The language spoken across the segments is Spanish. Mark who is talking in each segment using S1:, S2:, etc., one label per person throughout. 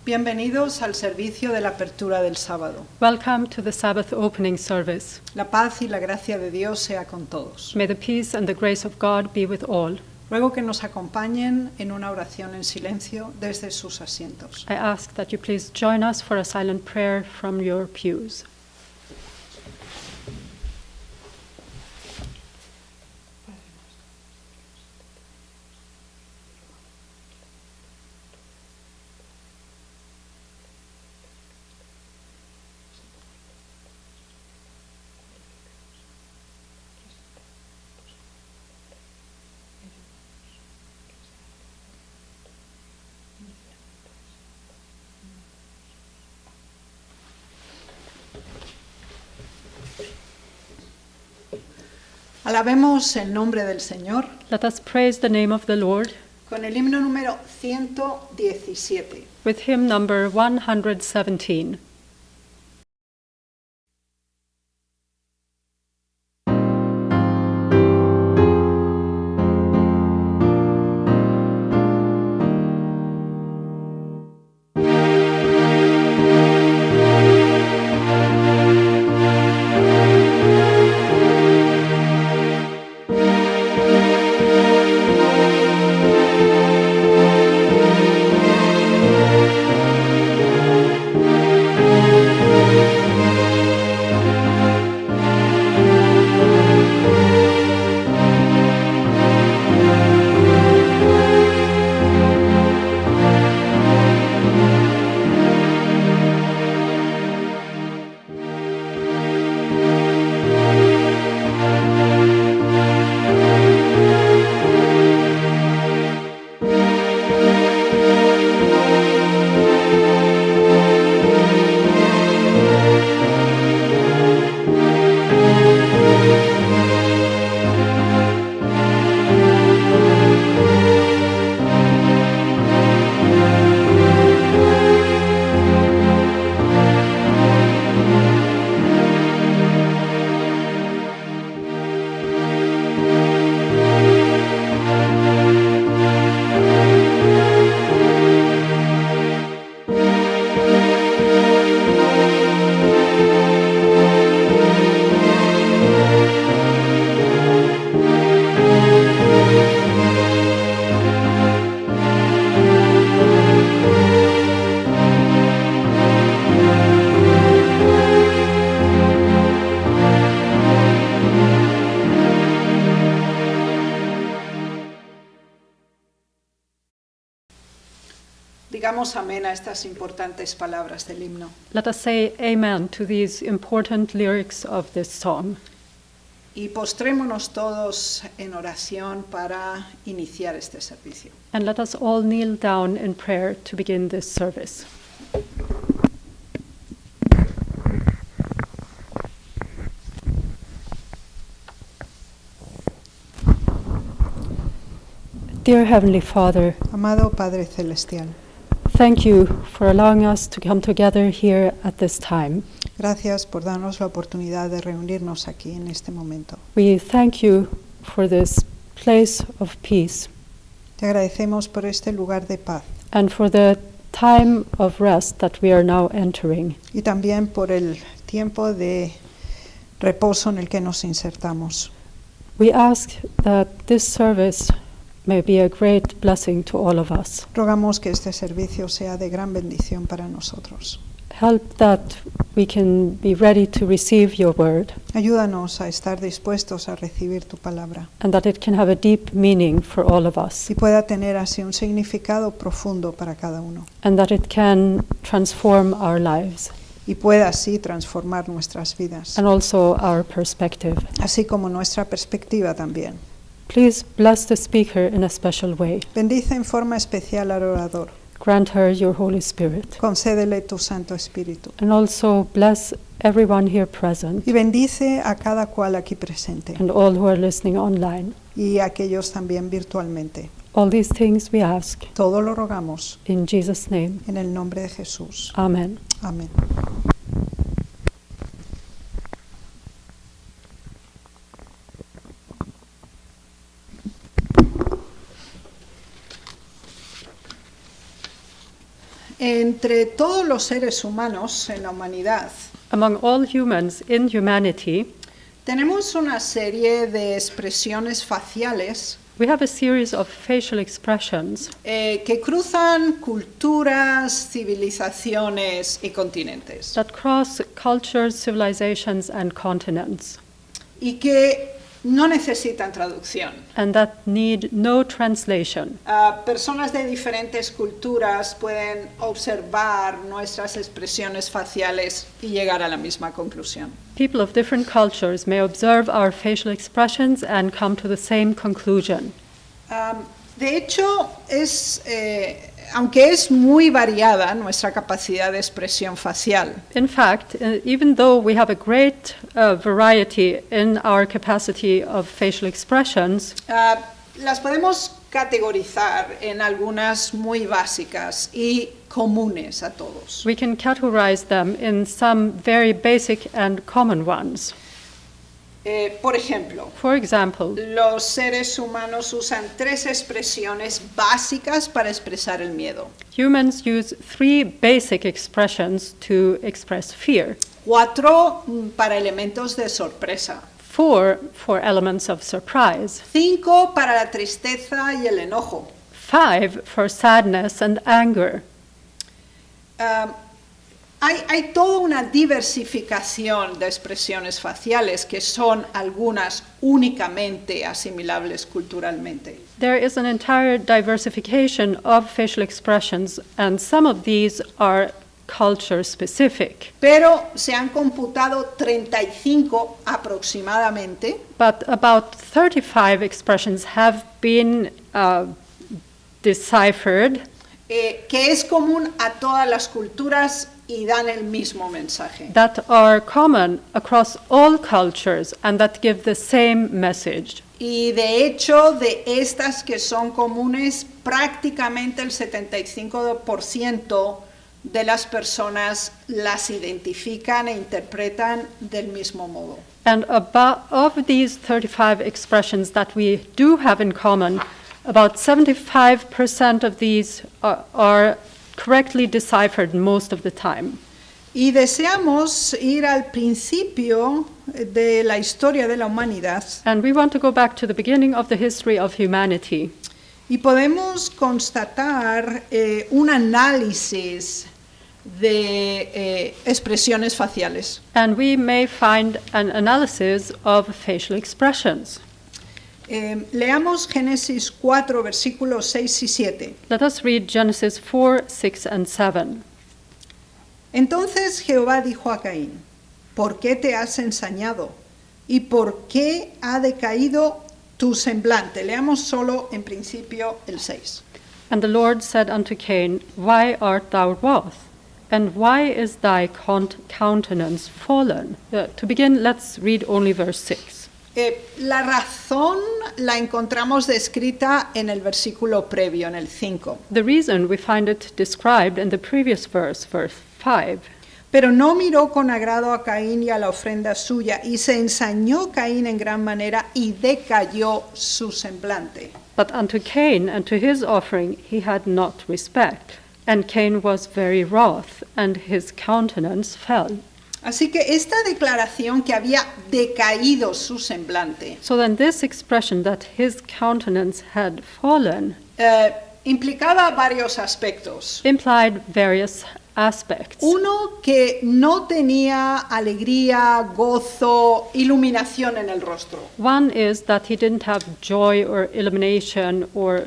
S1: Bienvenidos al servicio de la apertura del sábado.
S2: Welcome to the Sabbath opening service.
S1: La paz y la gracia de Dios sea con todos.
S2: May the peace and the grace of God be with all.
S1: Ruego que nos acompañen en una oración en silencio desde sus asientos.
S2: I ask that you please join us for a silent prayer from your pews.
S1: Alabemos el nombre del Señor
S2: Let us praise the name of the Lord
S1: con el himno número 117.
S2: with hymn number 117.
S1: Digamos amén a estas importantes palabras del himno.
S2: Let us say amen to these important lyrics of this song.
S1: Y postrémonos todos en oración para iniciar este servicio.
S2: And let us all kneel down in prayer to begin this service. Dear Heavenly Father,
S1: Amado Padre Celestial,
S2: thank you for allowing us to come together here at this time.
S1: gracias por darnos la oportunidad de reunirnos aquí en este momento.
S2: We thank you for this place of peace
S1: Te agradecemos por este lugar de paz
S2: and for the time of rest that we are now entering.
S1: y también por el tiempo de reposo en el que nos insertamos.
S2: We ask that this service may be a great blessing to all of us.
S1: Rogamos que este servicio sea de gran bendición para nosotros.
S2: Help that we can be ready to receive your word
S1: Ayúdanos a estar dispuestos a recibir tu palabra
S2: and that it can have a deep meaning for all of us
S1: y pueda tener así un significado profundo para cada uno
S2: and that it can transform our lives
S1: y pueda así transformar nuestras vidas,
S2: and also our perspective.
S1: así como nuestra perspectiva también.
S2: Please bless the speaker in a special way.
S1: Bendice en forma especial al orador.
S2: Grant her your Holy Spirit.
S1: Concédele tu Santo Espíritu.
S2: And also bless everyone here present
S1: Y bendice a cada cual aquí presente
S2: and all who are listening online.
S1: y a aquellos también virtualmente.
S2: All these things we ask
S1: Todo lo rogamos
S2: in Jesus' name.
S1: en el nombre de Jesús.
S2: Amen.
S1: Amén. Entre todos los seres humanos en la humanidad,
S2: Among all humans in humanity,
S1: tenemos una serie de expresiones faciales
S2: we have a series of facial expressions
S1: que cruzan culturas, civilizaciones y continentes
S2: that cross cultures, civilizations, and continents,
S1: y que no necesitan traducción.
S2: and that need no translation.
S1: Personas de diferentes culturas pueden observar nuestras expresiones faciales y llegar a la misma conclusión.
S2: People of different cultures may observe our facial expressions and come to the same conclusion.
S1: De hecho, aunque es muy variada nuestra capacidad de expresión facial,
S2: In fact, even though we have a great variety in our capacity of facial expressions,
S1: las podemos categorizar en algunas muy básicas y comunes a todos.
S2: we can categorize them in some very basic and common ones.
S1: Por ejemplo,
S2: For example,
S1: los seres humanos usan 3 expresiones básicas para expresar el miedo.
S2: humans use 3 basic expressions to express fear,
S1: 4 para elementos de sorpresa,
S2: 4 for elements of surprise,
S1: 5 para la tristeza y el enojo.
S2: 5 for sadness and anger.
S1: Hay toda una diversificación de expresiones faciales que son algunas únicamente asimilables culturalmente.
S2: There is an entire diversification of facial expressions, and some of these are culture specific.
S1: Pero se han computado 35 aproximadamente
S2: But about 35 expressions have been deciphered
S1: que es común a todas las culturas y dan el mismo mensaje.
S2: that are common across all cultures and that give the same message.
S1: Y de hecho, de estas que son comunes, prácticamente el 75% de las personas las identifican e interpretan del mismo modo.
S2: And of these 35 expressions that we do have in common, about 75% of these are correctly deciphered most of the time.
S1: Y deseamos ir al principio de la historia de la humanidad
S2: And we want to go back to the beginning of the history of humanity.
S1: y podemos constatar un análisis de expresiones faciales.
S2: And we may find an analysis of facial expressions.
S1: Leamos Génesis 4, versículos 6 y 7.
S2: Let us read Genesis 4, 6, and 7.
S1: Entonces Jehová dijo a Caín, ¿por qué te has ensañado? ¿Y por qué ha decaído tu semblante? Leamos solo en principio el 6.
S2: And the Lord said unto Cain, Why art thou wroth? And why is thy countenance fallen? To begin, let's read only verse 6.
S1: La razón la encontramos descrita en el versículo previo, en el 5.
S2: The reason we find it described in the previous verse, verse 5.
S1: Pero no miró con agrado a Caín y a la ofrenda suya, y se ensañó Caín en gran manera y decayó su semblante.
S2: But unto Cain and to his offering he had not respect. And Cain was very wroth, and his countenance fell.
S1: Así que esta declaración que había decaído su semblante
S2: So then this expression that his countenance had fallen
S1: implicaba varios aspectos.
S2: implied various aspects.
S1: Uno, que no tenía alegría, gozo, iluminación en el rostro.
S2: One is that he didn't have joy or illumination or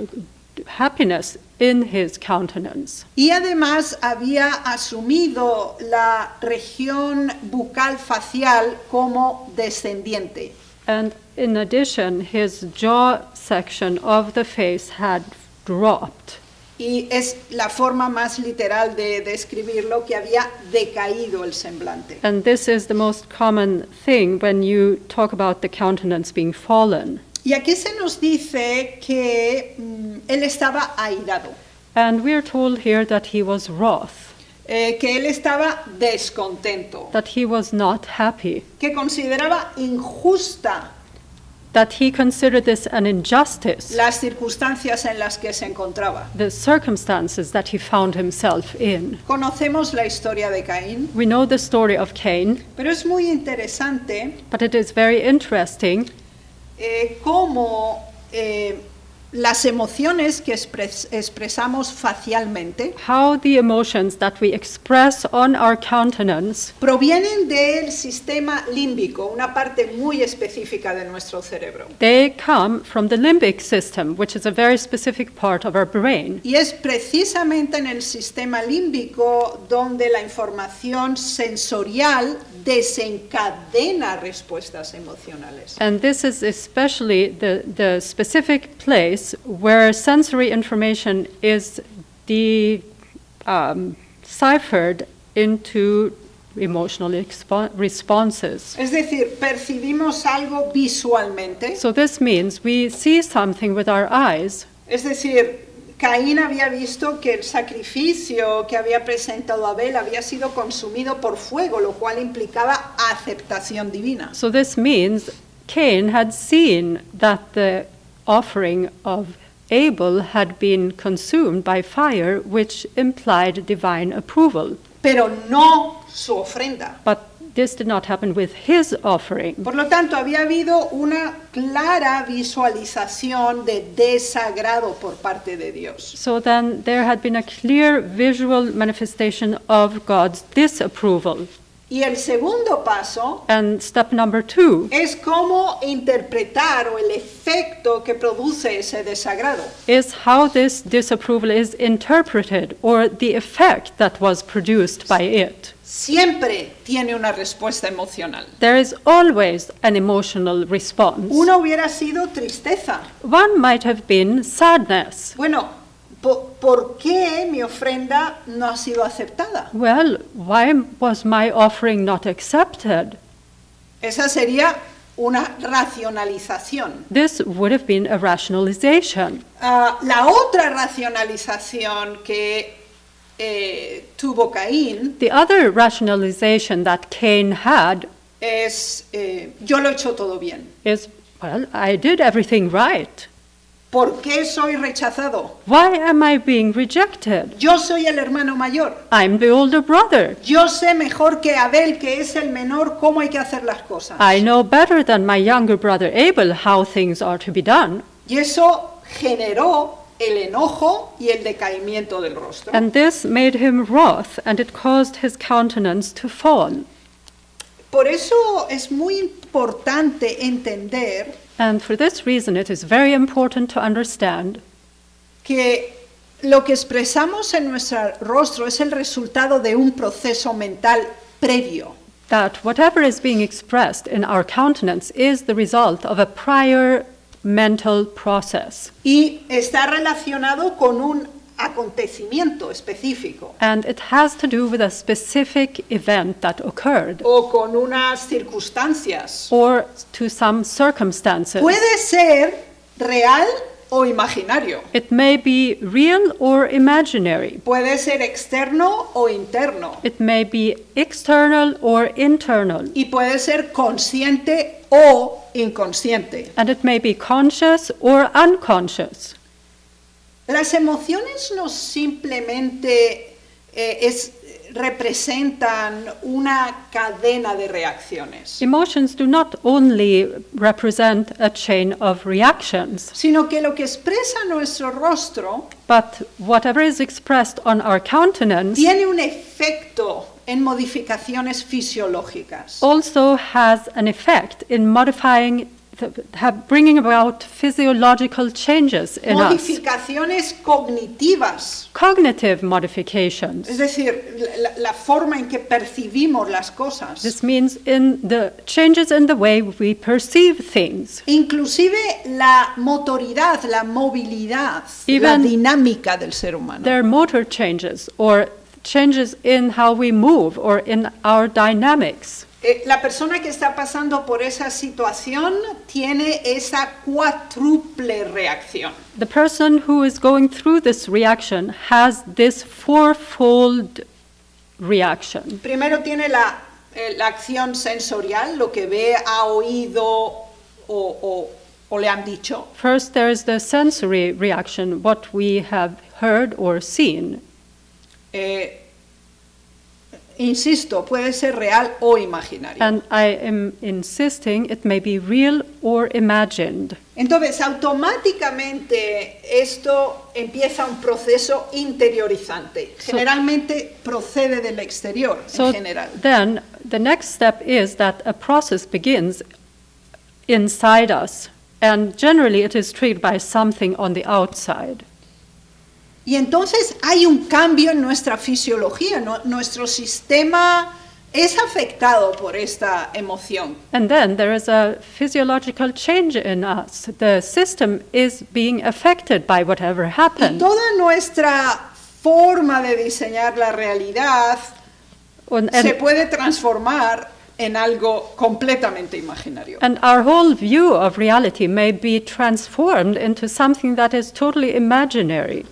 S2: happiness in his countenance.
S1: Y además había asumido la región bucal facial como descendiente.
S2: And in addition, his jaw section of the face had dropped.
S1: Y es la forma más literal de describirlo, que había decaído el semblante.
S2: And this is the most common thing when you talk about the countenance being fallen.
S1: Y aquí se nos dice que él estaba airado,
S2: And we are told here that he was wroth,
S1: que él estaba descontento,
S2: that he was not happy,
S1: que consideraba injusta
S2: that he considered this an injustice,
S1: las circunstancias en las que se encontraba.
S2: the circumstances that he found himself in.
S1: Conocemos la historia de Caín,
S2: We know the story of Cain,
S1: pero es muy interesante
S2: but it is very interesting
S1: cómo las emociones que expresamos facialmente
S2: how the emotions that we express on our countenance
S1: provienen del sistema límbico, una parte muy específica de nuestro cerebro.
S2: they come from the limbic system, which is a very specific part of our brain.
S1: Y es precisamente en el sistema límbico donde la información sensorial desencadena respuestas emocionales.
S2: And this is especially the specific place where sensory information is deciphered into emotional responses.
S1: Es decir, percibimos algo visualmente,
S2: So this means we see something with our eyes.
S1: es decir, Caín había visto que el sacrificio que había presentado Abel había sido consumido por fuego, lo cual implicaba aceptación divina.
S2: So this means Cain had seen that the offering of Abel had been consumed by fire, which implied divine approval.
S1: Pero no su ofrenda.
S2: But this did not happen with his offering.
S1: Por lo tanto, había habido una clara visualización de desagrado por parte de Dios.
S2: So then there had been a clear visual manifestation of God's disapproval.
S1: Y el segundo paso
S2: And step number 2
S1: es cómo interpretar o el efecto que produce ese desagrado.
S2: is how this disapproval is interpreted, or the effect that was produced by it.
S1: Siempre tiene una respuesta emocional.
S2: There is always an emotional response.
S1: Uno hubiera sido tristeza.
S2: One might have been sadness.
S1: Bueno, ¿por qué mi ofrenda no ha sido aceptada?
S2: Well, why was my offering not accepted?
S1: Esa sería una racionalización.
S2: This would have been a rationalization.
S1: La otra racionalización que tuvo Caín
S2: The other rationalization that Cain had
S1: es, yo lo he hecho todo bien.
S2: is, well, I did everything right.
S1: ¿Por qué soy rechazado?
S2: Why am I being rejected?
S1: Yo soy el hermano mayor.
S2: I'm the older brother.
S1: Yo sé mejor que Abel, que es el menor, cómo hay que hacer las cosas.
S2: I know better than my younger brother Abel how things are to be done.
S1: Y eso generó el enojo y el decaimiento del rostro.
S2: And this made him wroth, and it caused his countenance to fall.
S1: Por eso es muy importante entender
S2: And for this reason, it is very important to understand
S1: que lo que expresamos en nuestro rostro es el resultado de un proceso mental previo.
S2: that whatever is being expressed in our countenance is the result of a prior mental process.
S1: Y está relacionado con un acontecimiento específico
S2: And it has to do with a specific event that occurred
S1: o con unas circunstancias.
S2: or to some circumstances.
S1: Puede ser real o imaginario.
S2: It may be real or imaginary.
S1: Puede ser externo o interno.
S2: It may be external or internal.
S1: Y puede ser consciente o inconsciente.
S2: And it may be conscious or unconscious.
S1: Las emociones no simplemente representan una cadena de reacciones,
S2: Emotions do not only represent a chain of reactions,
S1: sino que lo que expresa nuestro rostro
S2: but whatever is expressed on our countenance
S1: tiene un efecto en modificaciones fisiológicas.
S2: also has an effect in modifying, bringing about physiological changes in us.
S1: Modificaciones cognitivas,
S2: Cognitive modifications.
S1: es decir, la forma en que percibimos las cosas.
S2: This means in the changes in the way we perceive things.
S1: Inclusive la motoridad, la movilidad, la
S2: Even
S1: dinámica del ser humano.
S2: There are motor changes or changes in how we move or in our dynamics.
S1: La persona que está pasando por esa situación tiene esa cuádruple reacción.
S2: The person who is going through this reaction has this fourfold reaction.
S1: Primero tiene la acción sensorial, lo que ve, ha oído o o le han dicho.
S2: First, there is the sensory reaction, what we have heard or seen.
S1: Insisto, puede ser real o imaginario.
S2: And I am insisting it may be real or imagined.
S1: Entonces, automáticamente esto empieza un proceso interiorizante. Generalmente procede del exterior,
S2: So
S1: en general.
S2: then the next step is that a process begins inside us, and generally it is triggered by something on the outside.
S1: Y entonces hay un cambio en nuestra fisiología, nuestro sistema es afectado por esta emoción.
S2: And then there is a physiological change in us. The system is being affected by whatever
S1: Y
S2: happened.
S1: toda nuestra forma de diseñar la realidad se puede transformar en algo completamente imaginario.
S2: And our whole view of reality may be transformed into something that is totally imaginary.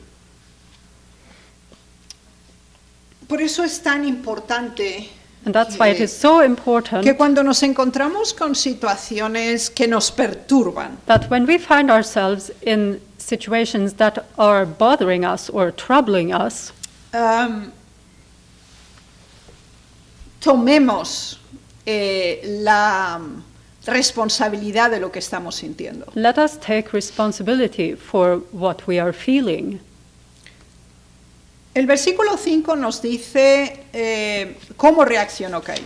S1: Por eso es tan importante
S2: And that's why it is so important
S1: que cuando nos encontramos con situaciones que nos perturban,
S2: that when we find ourselves in situations that are bothering us or troubling us,
S1: tomemos la responsabilidad de lo que estamos sintiendo.
S2: let us take responsibility for what we are feeling.
S1: El versículo 5 nos dice cómo reaccionó Caín.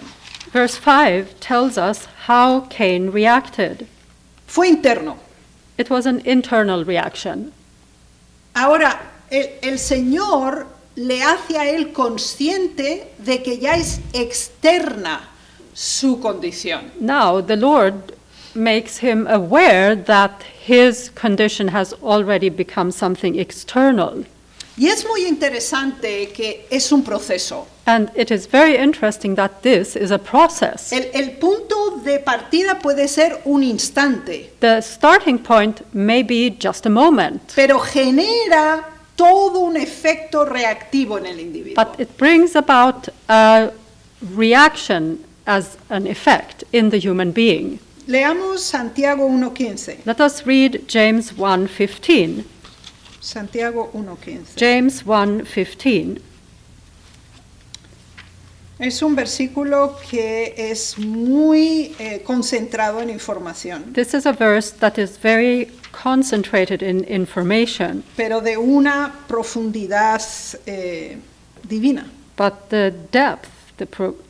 S2: Verse 5 tells us how Cain reacted.
S1: Fue interno.
S2: It was an internal reaction.
S1: Ahora, el Señor le hace a él consciente de que ya es externa su condición.
S2: Now the Lord makes him aware that his condition has already become something external.
S1: Y es muy interesante que es un proceso.
S2: And it is very interesting that this is a process.
S1: El punto de partida puede ser un instante,
S2: The starting point may be just a moment,
S1: pero genera todo un efecto reactivo en el individuo.
S2: but it brings about a reaction as an effect in the human being.
S1: Leamos Santiago 1:15.
S2: Let us read James 1:15.
S1: Santiago 1:15.
S2: James 1:15.
S1: Es un versículo que es muy concentrado en información,
S2: This is a verse that is very concentrated in information,
S1: pero de una profundidad divina.
S2: but the depth,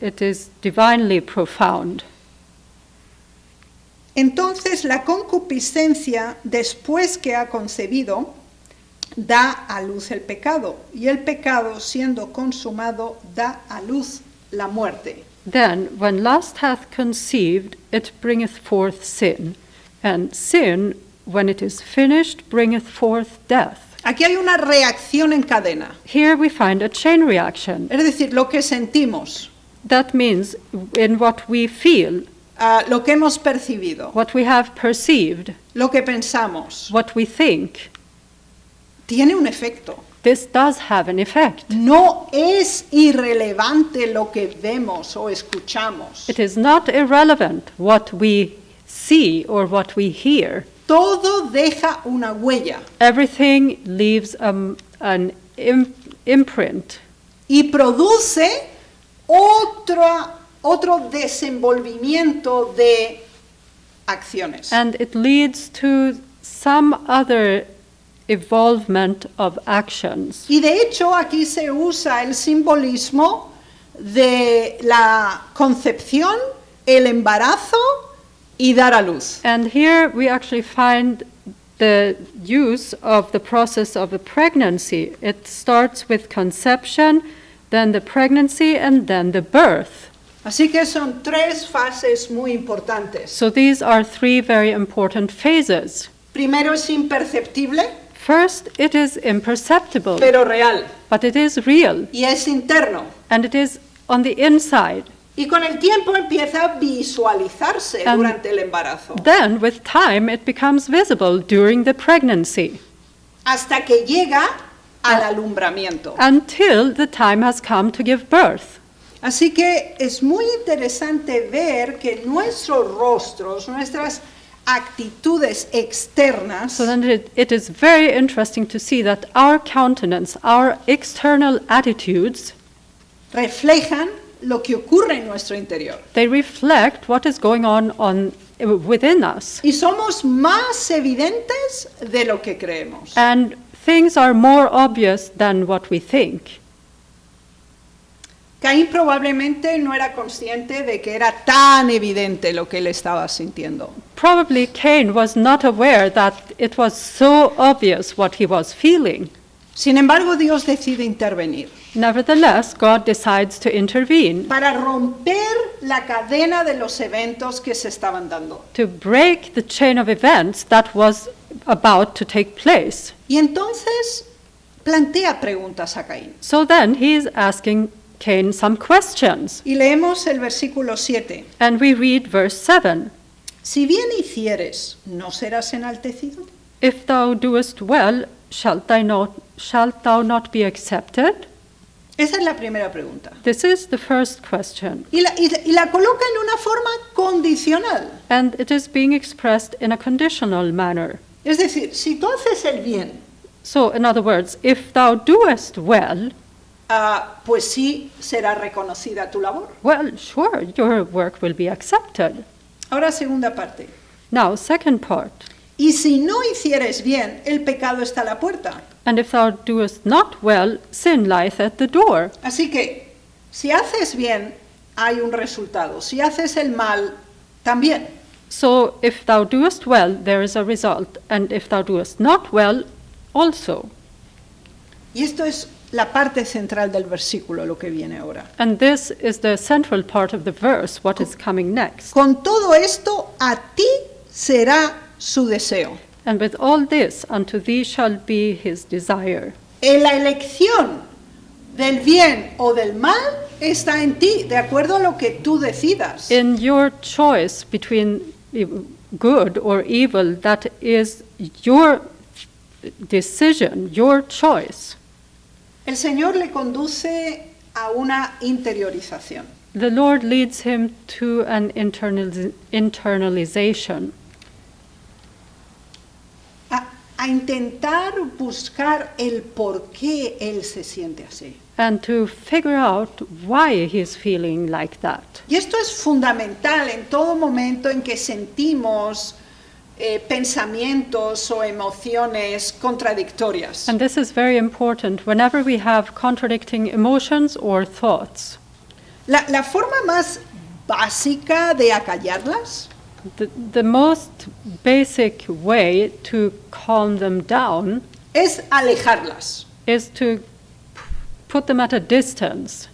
S2: it is divinely profound.
S1: Entonces la concupiscencia, después que ha concebido, da a luz el pecado, y el pecado, siendo consumado, da a luz la muerte.
S2: Then, when lust hath conceived, it bringeth forth sin, and sin, when it is finished, bringeth forth death.
S1: Aquí hay una reacción en cadena,
S2: Here we find a chain reaction.
S1: es decir, lo que sentimos,
S2: That means in what we feel,
S1: lo que hemos percibido,
S2: what we have perceived,
S1: lo que pensamos,
S2: what we think,
S1: tiene un efecto.
S2: this does have an effect.
S1: No es irrelevante lo que vemos o escuchamos.
S2: It is not irrelevant what we see or what we hear.
S1: Todo deja una huella
S2: Everything leaves an imprint,
S1: y produce otro desenvolvimiento de acciones.
S2: and it leads to some other evolvement of actions.
S1: Y de hecho aquí se usa el simbolismo de la concepción, el embarazo y dar a luz.
S2: And here we actually find the use of the process of a pregnancy. It starts with conception, then the pregnancy, and then the birth.
S1: Así que son tres fases muy importantes.
S2: So these are three very important phases.
S1: Primero es imperceptible,
S2: First, it is imperceptible,
S1: pero real,
S2: but it is real,
S1: y es interno.
S2: and it is on the inside.
S1: Y con el tiempo empieza a visualizarse
S2: And
S1: durante el embarazo,
S2: Then, with time, it becomes visible during the pregnancy,
S1: hasta que llega al alumbramiento.
S2: until the time has come to give birth.
S1: Así que es muy interesante ver que nuestros rostros, nuestras actitudes externas
S2: So then it is very interesting to see that our countenance, our external attitudes,
S1: reflejan lo que ocurre en nuestro interior.
S2: they reflect what is going on within us.
S1: Y somos más evidentes de lo que creemos.
S2: And things are more obvious than what we think.
S1: Caín probablemente no era consciente de que era tan evidente lo que él estaba sintiendo.
S2: Probably Cain was not aware that it was so obvious what he was feeling.
S1: Sin embargo, Dios decide intervenir
S2: Nevertheless, God decides to intervene
S1: para romper la cadena de los eventos que se estaban dando.
S2: to break the chain of events that was about to take place.
S1: Y entonces plantea preguntas a Caín.
S2: So then he is asking Cain some questions.
S1: Y leemos el versículo 7.
S2: And we read verse 7.
S1: Si bien hicieres, ¿no serás enaltecido?
S2: If thou doest well, shalt thou not be accepted?
S1: Esa es la primera pregunta.
S2: This is the first question.
S1: Y la coloca en una forma condicional.
S2: And it is being expressed in a conditional manner.
S1: Es decir, si tú haces el bien,
S2: So, in other words, if thou doest well,
S1: pues sí será reconocida tu labor.
S2: well, sure, your work will be accepted.
S1: Ahora, segunda parte.
S2: Now, second part.
S1: Y si no hicieres bien, el pecado está a la puerta.
S2: And if thou doest not well, sin lieth at the door.
S1: Así que, si haces bien, hay un resultado. Si haces el mal, también.
S2: So, if thou doest well, there is a result. And if thou doest not well, also.
S1: Y esto es la parte central del versículo, lo que viene ahora.
S2: And this is the central part of the verse, what is coming next.
S1: Con todo esto, a ti será su deseo.
S2: And with all this, unto thee shall be his desire.
S1: En la elección del bien o del mal está en ti, de acuerdo a lo que tú decidas.
S2: In your choice between good or evil, that is your decision, your choice.
S1: El Señor le conduce a una interiorización.
S2: The Lord leads him to an internalization,
S1: A intentar buscar el por qué él se siente así.
S2: and to figure out why he's feeling like that.
S1: Y esto es fundamental en todo momento en que sentimos pensamientos o emociones contradictorias.
S2: And this is very important whenever we have contradicting emotions or thoughts.
S1: La forma más básica de acallarlas
S2: The most basic way to calm them down
S1: es alejarlas.
S2: is to put them at a distance.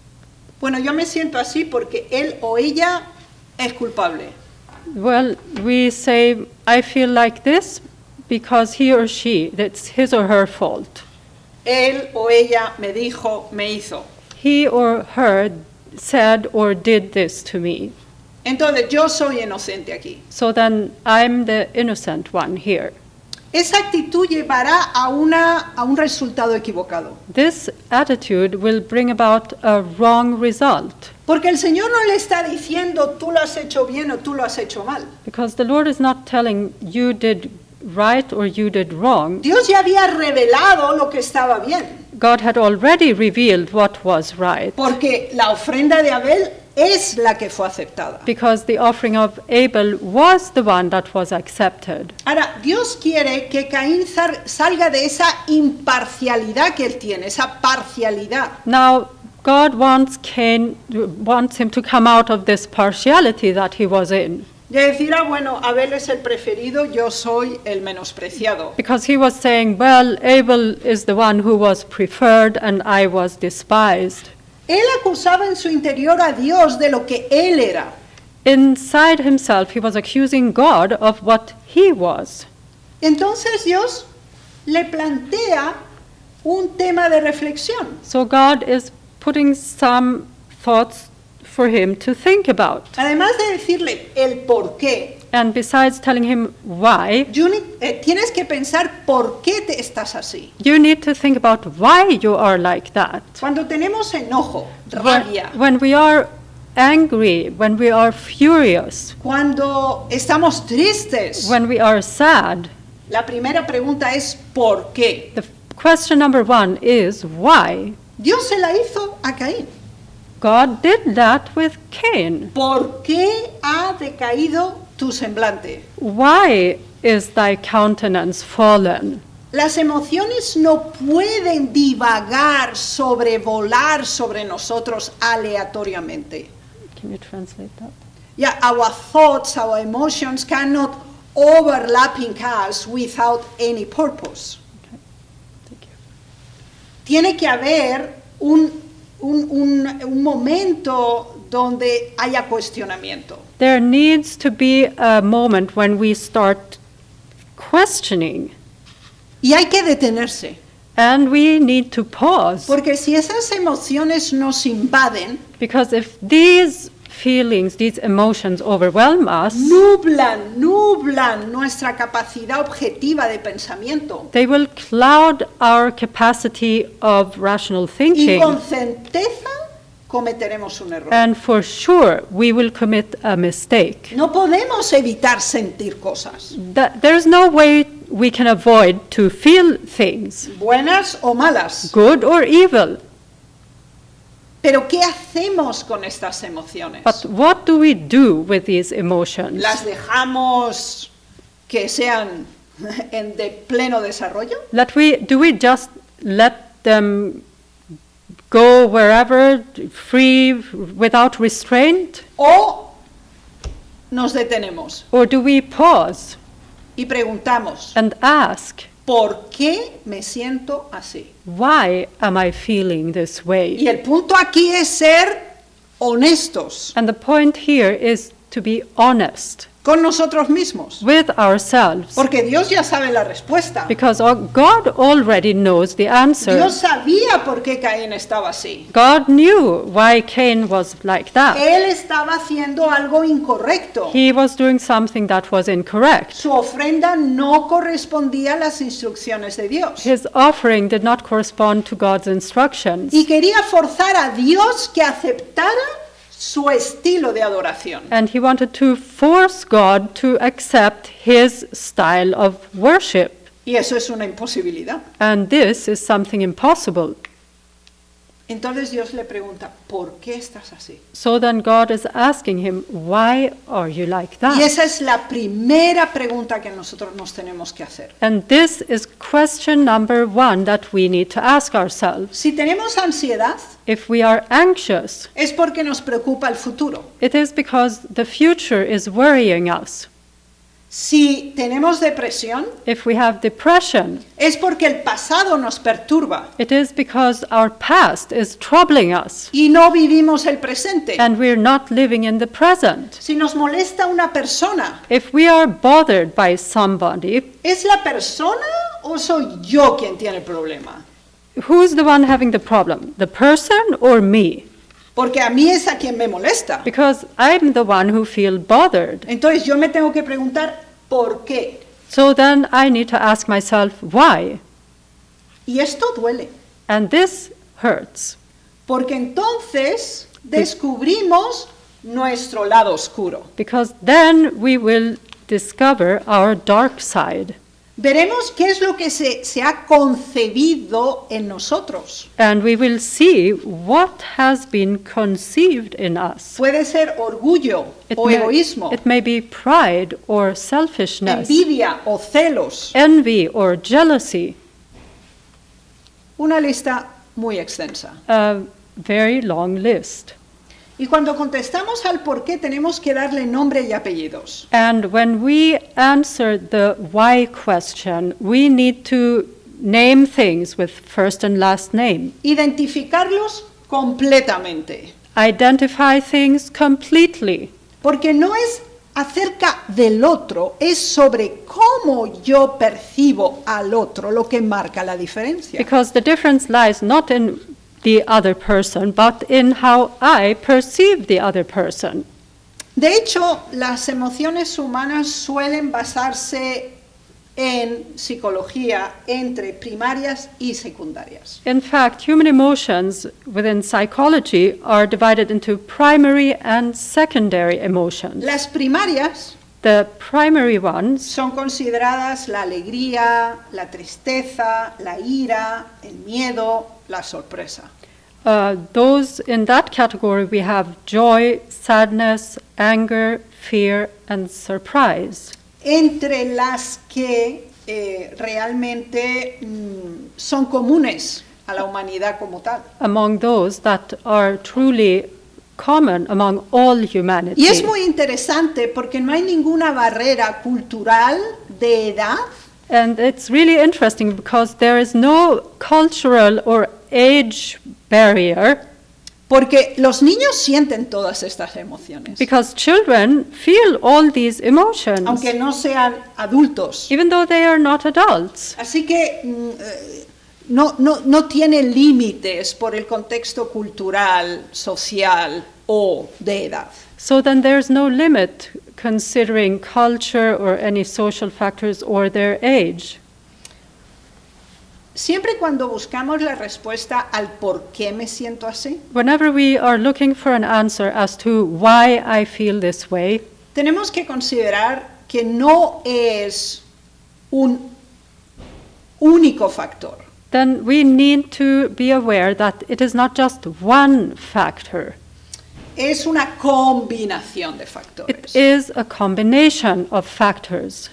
S1: Bueno, yo me siento así porque él o ella es culpable.
S2: Well, we say, I feel like this because he or she, that's his or her fault.
S1: Él o ella me dijo, me hizo.
S2: He or her said or did this to me.
S1: Entonces yo soy inocente aquí.
S2: So then I'm the innocent one here.
S1: Esa actitud llevará a un resultado equivocado.
S2: This attitude will bring about a wrong result
S1: Porque el Señor no le está diciendo tú lo has hecho bien o tú lo has hecho mal.
S2: because the Lord is not telling you did right or you did wrong.
S1: Dios ya había revelado lo que estaba bien.
S2: God had already revealed what was right
S1: Porque la ofrenda de Abel es la que fue aceptada.
S2: because the offering of Abel was the one that was accepted.
S1: Ahora, Dios quiere que Caín salga de esa imparcialidad que él tiene, esa parcialidad.
S2: Now, God wants him to come out of this partiality that he was in.
S1: De decir, bueno, Abel es el preferido, yo soy el menospreciado.
S2: Because he was saying, well, Abel is the one who was preferred and I was despised.
S1: Él acusaba en su interior a Dios de lo que él era.
S2: Inside himself, he was accusing God of what he was.
S1: Entonces Dios le plantea un tema de reflexión.
S2: So God is putting some thoughts for him to think about.
S1: Además de decirle el por qué,
S2: And besides telling him why,
S1: tienes que pensar por qué te estás así.
S2: you need to think about why you are like that.
S1: Cuando tenemos enojo, rabia,
S2: When we are angry, when we are furious,
S1: cuando estamos tristes,
S2: when we are sad,
S1: la primera pregunta es ¿por qué?
S2: the question number one is why?
S1: Dios se la hizo a Caín.
S2: God did that with Cain.
S1: ¿Por qué ha decaído tu semblante?
S2: Why is thy countenance fallen?
S1: Las emociones no pueden divagar, sobrevolar sobre nosotros aleatoriamente.
S2: Can you translate that?
S1: Yeah, our thoughts, our emotions cannot overlapping us without any purpose.
S2: Okay. Thank you.
S1: Tiene que haber un momento donde haya cuestionamiento.
S2: There needs to be a moment when we start questioning,
S1: Y hay que detenerse,
S2: and we need to pause.
S1: porque si esas emociones nos invaden,
S2: Because if these feelings, these emotions overwhelm us,
S1: nublan nuestra capacidad objetiva de pensamiento.
S2: they will cloud our capacity of rational
S1: Y
S2: thinking.
S1: con certeza cometeremos un error.
S2: And for sure, we will commit a mistake.
S1: No podemos evitar sentir cosas,
S2: There's no way we can avoid to feel things,
S1: buenas o malas.
S2: good or evil.
S1: Pero ¿qué hacemos con estas emociones?
S2: But what do we do with these emotions?
S1: ¿Las dejamos que sean de pleno desarrollo?
S2: Do we just let them go wherever, free, without restraint?
S1: ¿O nos detenemos
S2: Or do we pause
S1: y preguntamos,
S2: and ask,
S1: ¿por qué me siento así?
S2: why am I feeling this way?
S1: Y el punto aquí es ser honestos
S2: And the point here is to be honest
S1: con nosotros mismos,
S2: with ourselves.
S1: porque Dios ya sabe la respuesta.
S2: Because God already knows the answer.
S1: Dios sabía por qué Caín estaba así.
S2: God knew why Cain was like that.
S1: Él estaba haciendo algo incorrecto.
S2: He was doing something that was incorrect.
S1: Su ofrenda no correspondía a las instrucciones de Dios.
S2: His offering did not correspond to God's instructions.
S1: Y quería forzar a Dios que aceptara su estilo de adoración.
S2: And he wanted to force God to accept his style of worship.
S1: Y eso es una imposibilidad.
S2: And this is something impossible.
S1: Entonces Dios le pregunta, ¿por qué estás así?
S2: So then God is asking him, why are you like
S1: Y
S2: that?
S1: esa es la primera pregunta que nosotros nos tenemos que hacer.
S2: And this is question number one that we need to ask ourselves.
S1: Si tenemos ansiedad,
S2: If we are anxious,
S1: es porque nos preocupa el futuro.
S2: it is because the future is worrying us.
S1: Si tenemos depresión,
S2: If we have depression,
S1: es porque el pasado nos perturba
S2: it is because our past is troubling us
S1: y no vivimos el presente.
S2: and we're not living in the present.
S1: Si nos molesta una persona,
S2: If we are bothered by somebody,
S1: ¿es la persona o soy yo quien tiene el problema?
S2: who's the one having the problem? The person or me?
S1: Porque a mí es a quien me molesta.
S2: Because I'm the one who feel bothered.
S1: Entonces yo me tengo que preguntar ¿por qué?
S2: So then I need to ask myself, why?
S1: Y esto duele,
S2: And this hurts.
S1: porque entonces descubrimos nuestro lado oscuro.
S2: Because then we will discover our dark side.
S1: Veremos qué es lo que se ha concebido en nosotros.
S2: And we will see what has been conceived in us.
S1: Puede ser orgullo o egoísmo,
S2: It may be pride or selfishness,
S1: envidia o celos.
S2: envy or jealousy,
S1: Una lista muy extensa.
S2: a very long list.
S1: Y cuando contestamos al por qué tenemos que darle nombre y apellidos.
S2: And when we answer the why question, we need to name things with first and last name.
S1: Identificarlos completamente.
S2: Identify things completely.
S1: Porque no es acerca del otro, es sobre cómo yo percibo al otro lo que marca la diferencia.
S2: Because the difference lies not in the other person, but in how I perceive the other person.
S1: De hecho, las emociones humanas suelen basarse en psicología entre primarias y secundarias.
S2: In fact, human emotions within psychology are divided into primary and secondary emotions.
S1: Las primarias
S2: The primary ones
S1: son consideradas la alegría, la tristeza, la ira, el miedo, la sorpresa.
S2: those in that category we have joy, sadness, anger, fear, and surprise.
S1: Entre las que realmente son comunes a la humanidad como tal.
S2: Among those that are truly common among all humanity.
S1: Y es muy interesante porque no hay ninguna barrera cultural de edad
S2: And it's really interesting because there is no cultural or age barrier,
S1: porque los niños sienten todas estas emociones,
S2: because children feel all these emotions,
S1: aunque no sean adultos.
S2: even though they are not adults.
S1: Así que no tiene límites por el contexto cultural, social o de edad.
S2: So then there's no limit considering culture or any social factors or their age.
S1: Siempre cuando buscamos la respuesta al por qué me siento así,
S2: Whenever we are looking for an answer as to why I feel this way,
S1: tenemos que considerar que no es un único factor.
S2: then we need to be aware that it is not just one factor.
S1: Es una combinación de
S2: It
S1: factores.
S2: is a combination of factors.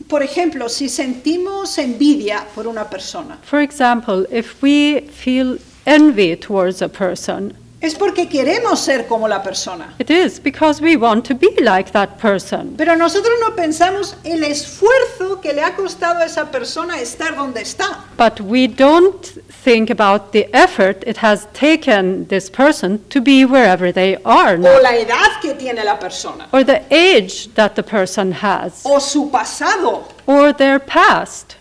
S1: Por ejemplo, si sentimos envidia por una persona,
S2: For example, if we feel envy towards a person,
S1: es porque queremos ser como la persona.
S2: it is because we want to be like that person.
S1: Pero nosotros no pensamos el esfuerzo que le ha costado a esa persona estar donde está.
S2: But we don't think about the effort it has taken this person to be wherever they are
S1: O
S2: now,
S1: la edad que tiene la persona.
S2: or the age that the person has,
S1: O su pasado.
S2: or their past.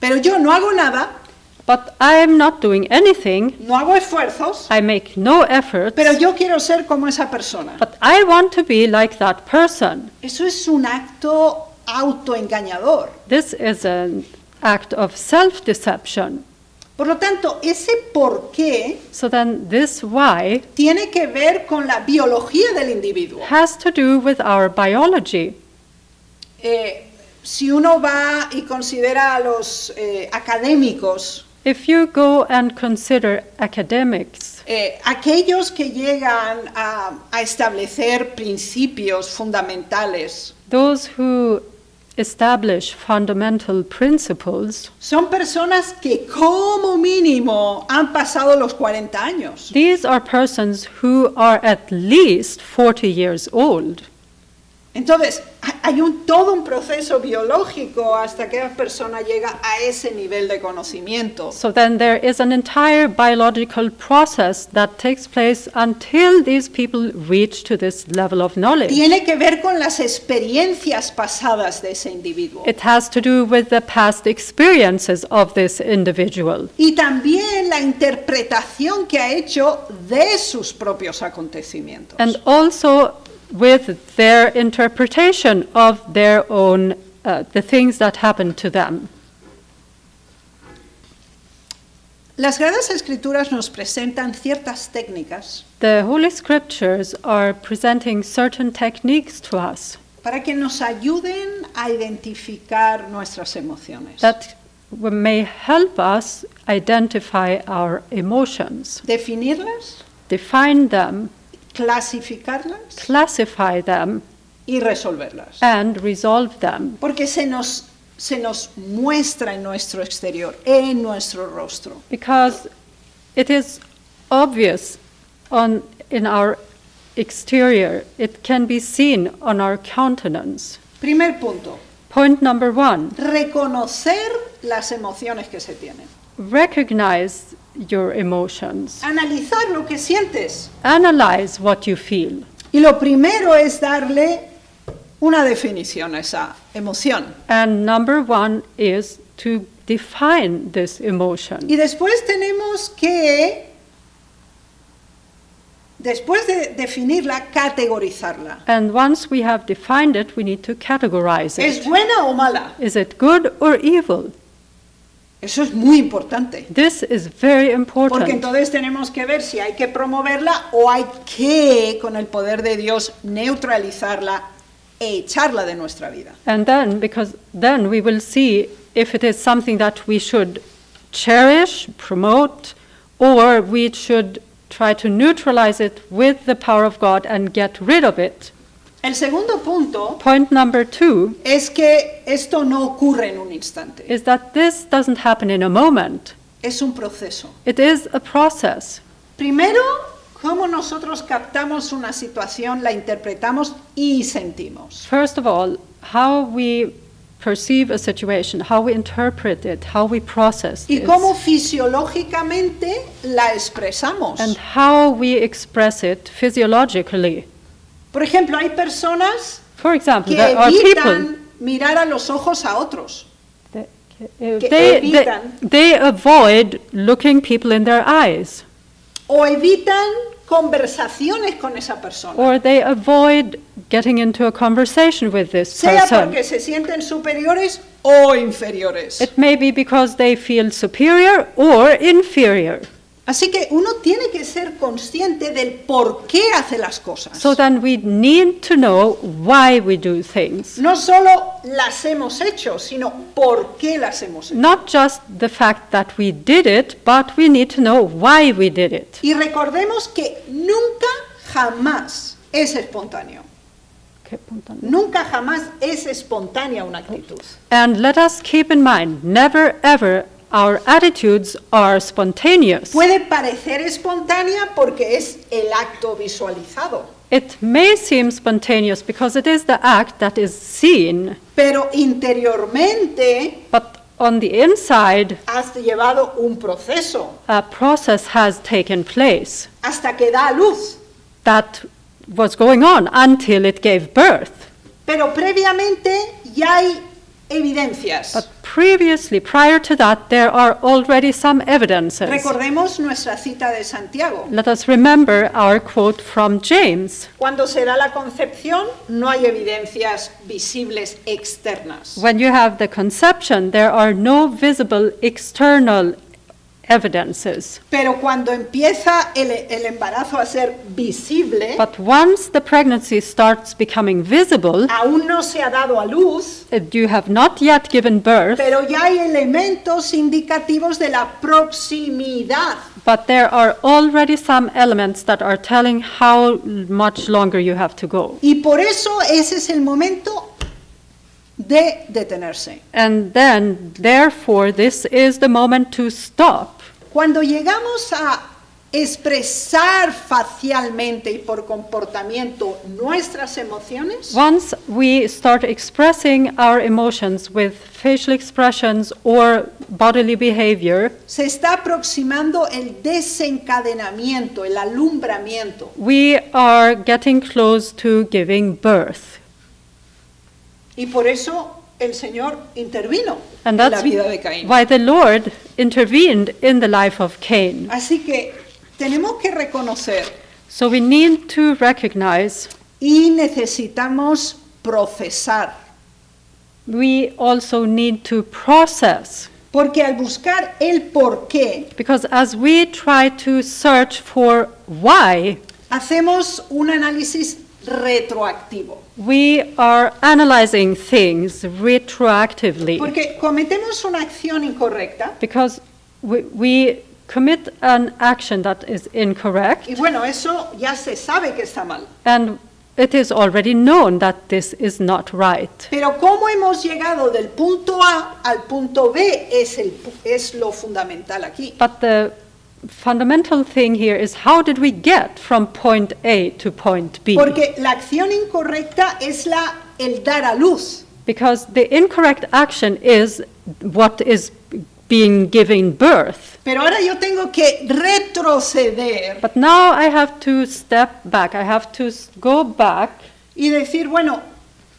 S1: Pero yo no hago nada,
S2: But I am not doing anything,
S1: no hago esfuerzos,
S2: I make no efforts,
S1: pero yo quiero ser como esa persona.
S2: but I want to be like that person.
S1: Eso es un acto autoengañador.
S2: This is an act of self-deception.
S1: Por lo tanto, ese por qué
S2: So then this why
S1: tiene que ver con la biología del individuo.
S2: has to do with our biology.
S1: Si uno va y considera a los académicos,
S2: If you go and consider academics,
S1: aquellos que llegan a establecer principios fundamentales,
S2: those who establish fundamental principles,
S1: son personas que como mínimo han pasado los 40 años.
S2: these are persons who are at least 40 years old.
S1: Entonces, hay todo un proceso biológico hasta que la persona llega a ese nivel de conocimiento.
S2: So then there is an entire biological process that takes place until these people reach to this level of knowledge.
S1: Tiene que ver con las experiencias pasadas de ese individuo.
S2: It has to do with the past experiences of this individual.
S1: Y también la interpretación que ha hecho de sus propios acontecimientos.
S2: And also with their interpretation of their own, the things that happened to them.
S1: Las Sagradas Escrituras nos presentan ciertas técnicas
S2: The Holy Scriptures are presenting certain techniques to us
S1: para que nos ayuden a identificar nuestras emociones.
S2: that may help us identify our emotions,
S1: Definirlas,
S2: define them,
S1: clasificarlas
S2: classify them,
S1: y resolverlas.
S2: and resolve them.
S1: Porque se nos muestra en nuestro exterior, en nuestro rostro.
S2: Because it is obvious in our exterior, it can be seen on our countenance.
S1: Primer punto,
S2: Point number 1,
S1: reconocer las emociones que se tienen.
S2: recognize your emotions.
S1: Analizar lo que sientes.
S2: Analyze what you feel.
S1: Y lo primero es darle una definición a esa emoción.
S2: And number 1 is to define this emotion.
S1: Y después tenemos que después de definirla, categorizarla.
S2: And once we have defined it, we need to categorize
S1: ¿Es
S2: it.
S1: buena o mala?
S2: Is it good or evil?
S1: Eso es muy importante.
S2: This is very
S1: Porque
S2: important.
S1: entonces tenemos que ver si hay que promoverla o hay que, con el poder de Dios, neutralizarla e echarla de nuestra vida.
S2: And then, because then we will see if it is something that we should cherish, promote, or we should try to neutralize it with the power of God and get rid of it.
S1: El segundo punto
S2: Point number 2
S1: es que esto no ocurre en un instante.
S2: is that this doesn't happen in a moment.
S1: Es un proceso.
S2: It is a process.
S1: Primero, cómo nosotros captamos una situación, la interpretamos y sentimos.
S2: First of all, how we perceive a situation, how we interpret it, how we process
S1: Y
S2: this,
S1: cómo fisiológicamente la expresamos.
S2: and how we express it physiologically.
S1: Por ejemplo, hay personas
S2: For example,
S1: que
S2: there are people
S1: evitan mirar a los ojos a otros.
S2: that,
S1: que
S2: they
S1: evitan.
S2: they avoid looking people in their eyes,
S1: O evitan conversaciones con esa persona.
S2: or they avoid getting into a conversation with this
S1: Sea
S2: person.
S1: porque se sienten superiores o inferiores.
S2: It may be because they feel superior or inferior.
S1: Así que uno tiene que ser consciente del por qué hace las cosas.
S2: So then we need to know why we do things.
S1: No solo las hemos hecho, sino por qué las hemos hecho.
S2: Not just the fact that we did it, but we need to know why we did it.
S1: Y recordemos que nunca jamás es espontáneo. Nunca jamás es espontánea una actitud.
S2: And let us keep in mind, never ever our attitudes are spontaneous.
S1: Puede parecer espontánea porque es el acto visualizado,
S2: It may seem spontaneous because it is the act that is seen,
S1: pero interiormente
S2: but on the inside,
S1: has llevado un proceso
S2: a process has taken place
S1: hasta que da a luz.
S2: that was going on until it gave birth.
S1: Pero previamente ya hay evidencias.
S2: But previously, prior to that, there are already some evidences.
S1: Recordemos nuestra cita de Santiago.
S2: Let us remember our quote from James.
S1: Cuando se da la concepción, no hay evidencias visibles externas.
S2: When you have the conception, there are no visible external evidences.
S1: Pero cuando empieza el embarazo a ser visible,
S2: But once the pregnancy starts becoming visible,
S1: aún no se ha dado a luz,
S2: you have not yet given birth,
S1: pero ya hay elementos indicativos de la proximidad.
S2: but there are already some elements that are telling how much longer you have to go.
S1: Y por eso ese es el momento de detenerse.
S2: And then, therefore, this is the moment to stop.
S1: Cuando llegamos a expresar facialmente y por comportamiento nuestras emociones,
S2: Once we start expressing our emotions with facial expressions or bodily behavior,
S1: se está aproximando el desencadenamiento, el alumbramiento.
S2: we are getting close to giving birth.
S1: Y por eso el Señor intervino
S2: And
S1: en la
S2: that's
S1: vida de Caín.
S2: why the Lord intervened in the life of Cain.
S1: Así que tenemos que reconocer
S2: So we need to recognize,
S1: y necesitamos procesar,
S2: we also need to process.
S1: porque al buscar el por qué,
S2: Because as we try to search for why,
S1: hacemos un análisis retroactivo.
S2: we are analyzing things retroactively.
S1: Porque cometemos una acción incorrecta,
S2: Because we commit an action that is incorrect,
S1: y bueno, eso ya se sabe que está mal.
S2: and it is already known that this is not right.
S1: Pero cómo hemos llegado del punto A al punto B es lo fundamental aquí.
S2: But the fundamental thing here is how did we get from point A to point B?
S1: Porque la acción incorrecta es el dar a luz.
S2: Because the incorrect action is what is being given birth.
S1: Pero ahora yo tengo que retroceder
S2: But now I have to step back. I have to go back
S1: y decir, bueno,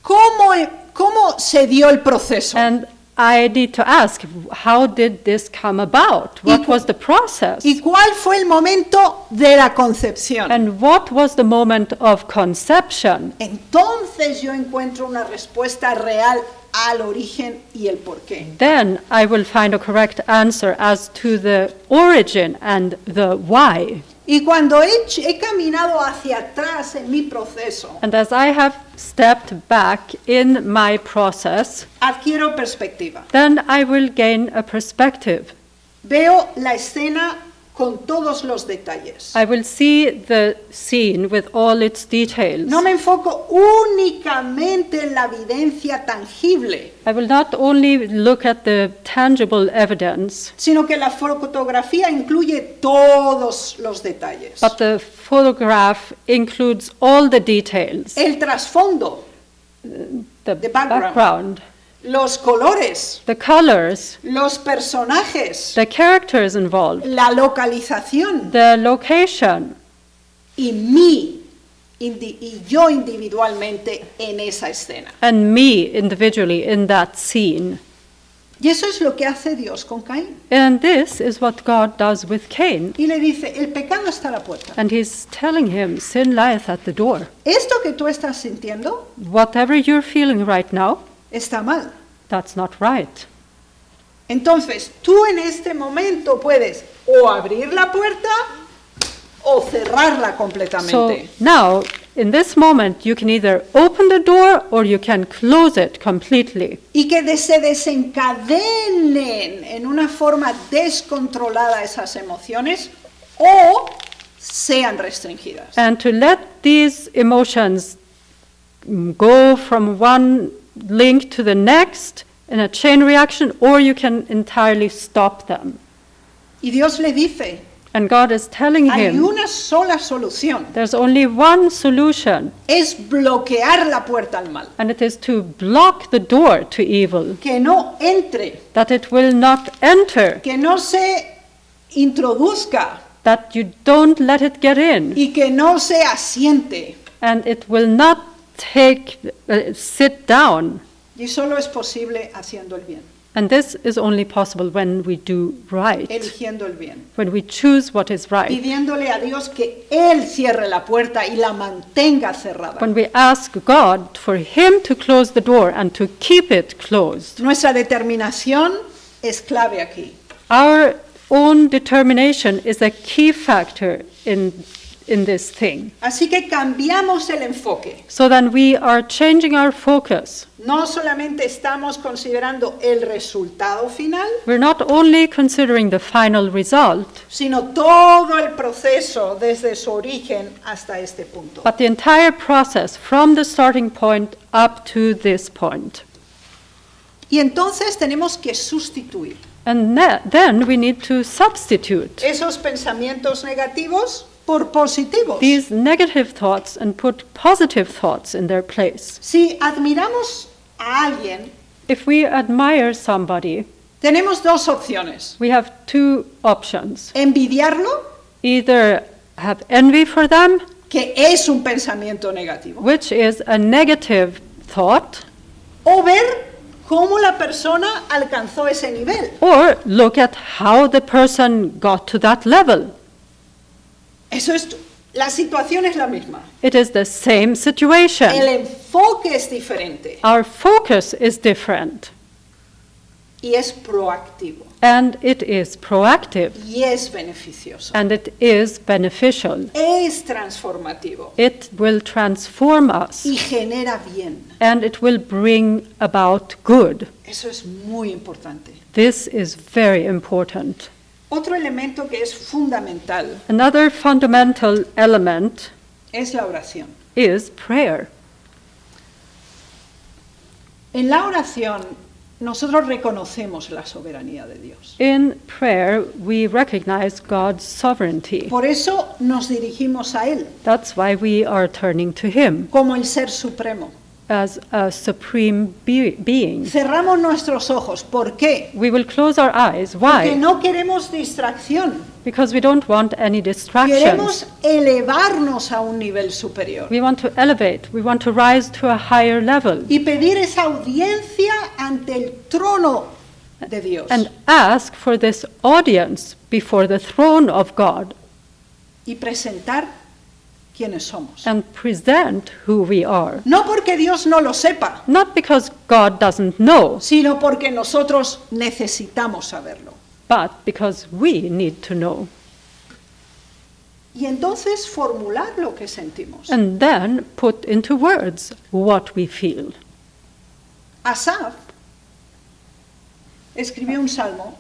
S1: ¿cómo se dio el proceso?
S2: and I need to ask, how did this come about? What was the process?
S1: ¿Y cuál fue el momento de la concepción?
S2: And what was the moment of conception?
S1: Entonces yo encuentro una respuesta real al origen y el porqué.
S2: Then I will find a correct answer as to the origin and the why.
S1: Y cuando he caminado hacia atrás en mi proceso,
S2: And as I have stepped back in my process,
S1: adquiero perspectiva.
S2: then I will gain a perspective.
S1: Veo la escena con todos los detalles.
S2: I will see the scene with all its details.
S1: No me enfoco únicamente en la evidencia tangible,
S2: I will not only look at the tangible evidence,
S1: sino que la fotografía incluye todos los detalles.
S2: but the photograph includes all the details,
S1: El trasfondo,
S2: the
S1: the background.
S2: background,
S1: los colores,
S2: the colors,
S1: los personajes,
S2: the characters involved,
S1: la localización
S2: the location,
S1: y y yo individualmente en esa escena.
S2: and me individually in that scene.
S1: Y eso es lo que hace Dios con Caín.
S2: And this is what God does with Cain.
S1: Y le dice, el pecado está a la puerta.
S2: And he's telling him, sin lieth at the door.
S1: Esto que tú estás sintiendo
S2: Whatever you're feeling right now,
S1: está mal.
S2: that's not right.
S1: Entonces, tú en este momento puedes o abrir la puerta o cerrarla
S2: So
S1: completamente.
S2: now, in this moment, you can either open the door or you can close it completely.
S1: Y que se desencadenen en una forma descontrolada esas emociones o sean restringidas.
S2: And to let these emotions go from one link to the next in a chain reaction, or you can entirely stop them.
S1: Y Dios le dice,
S2: And God is telling
S1: hay
S2: him,
S1: una sola solución,
S2: there's only one solution,
S1: es bloquear la puerta al mal,
S2: and it is to block the door to evil,
S1: que no entre,
S2: that it will not enter,
S1: que no se introduzca
S2: that you don't let it get in,
S1: y que no se asiente.
S2: and it will not sit down.
S1: Y solo es posible haciendo el bien,
S2: And this is only possible when we do right,
S1: eligiendo el bien,
S2: when we choose what is right,
S1: pidiéndole a Dios que Él cierre la puerta y la mantenga cerrada.
S2: when we ask God for Him to close the door and to keep it closed.
S1: Nuestra determinación es clave aquí.
S2: Our own determination is a key factor in this thing.
S1: Así que cambiamos el enfoque.
S2: So then we are changing our focus.
S1: No solamente estamos considerando el resultado final,
S2: We're not only considering the final result,
S1: sino todo el proceso desde su origen hasta este punto.
S2: but the entire process from the starting point up to this point.
S1: Y entonces tenemos que sustituir
S2: And then we need to substitute
S1: esos pensamientos negativos por positivos.
S2: these negative thoughts and put positive thoughts in their place.
S1: Si admiramos a alguien,
S2: If we admire somebody,
S1: tenemos dos opciones.
S2: we have two options.
S1: Envidiarlo,
S2: Either have envy for them,
S1: que es un pensamiento negativo,
S2: which is a negative thought,
S1: o ver cómo la persona alcanzó ese nivel.
S2: or look at how the person got to that level.
S1: Eso es, la situación es la misma.
S2: It is the same
S1: El
S2: situation.
S1: enfoque es diferente
S2: Our focus is different,
S1: y es proactivo
S2: and it is proactive,
S1: y es beneficioso.
S2: and it is beneficial.
S1: Es transformativo
S2: It will transform us,
S1: y genera bien.
S2: and it will bring about good.
S1: Eso es muy importante.
S2: This is very important.
S1: Otro elemento que es fundamental
S2: Another fundamental element
S1: es la oración.
S2: is prayer.
S1: En la oración nosotros reconocemos la soberanía de Dios.
S2: In prayer, we recognize God's sovereignty.
S1: Por eso nos dirigimos a Él
S2: That's why we are turning to Him
S1: como el Ser Supremo.
S2: as a supreme being.
S1: Cerramos nuestros ojos. ¿Por qué?
S2: We will close our eyes.
S1: Porque
S2: Why?
S1: no queremos distracción.
S2: Because we don't want any distractions.
S1: Queremos elevarnos a un nivel superior
S2: We want to elevate. We want to rise to a higher level
S1: y pedir esa audiencia ante el trono de Dios
S2: and ask for this audience before the throne of God
S1: y presentar quiénes somos.
S2: and present who we are.
S1: No porque Dios no lo sepa,
S2: Not because God doesn't know,
S1: sino porque nosotros necesitamos saberlo.
S2: but because we need to know.
S1: Y entonces formular lo que sentimos.
S2: And then put into words what we feel.
S1: Asaf escribió un salmo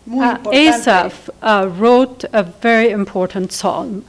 S1: muy importante.
S2: Asaph wrote a very important psalm.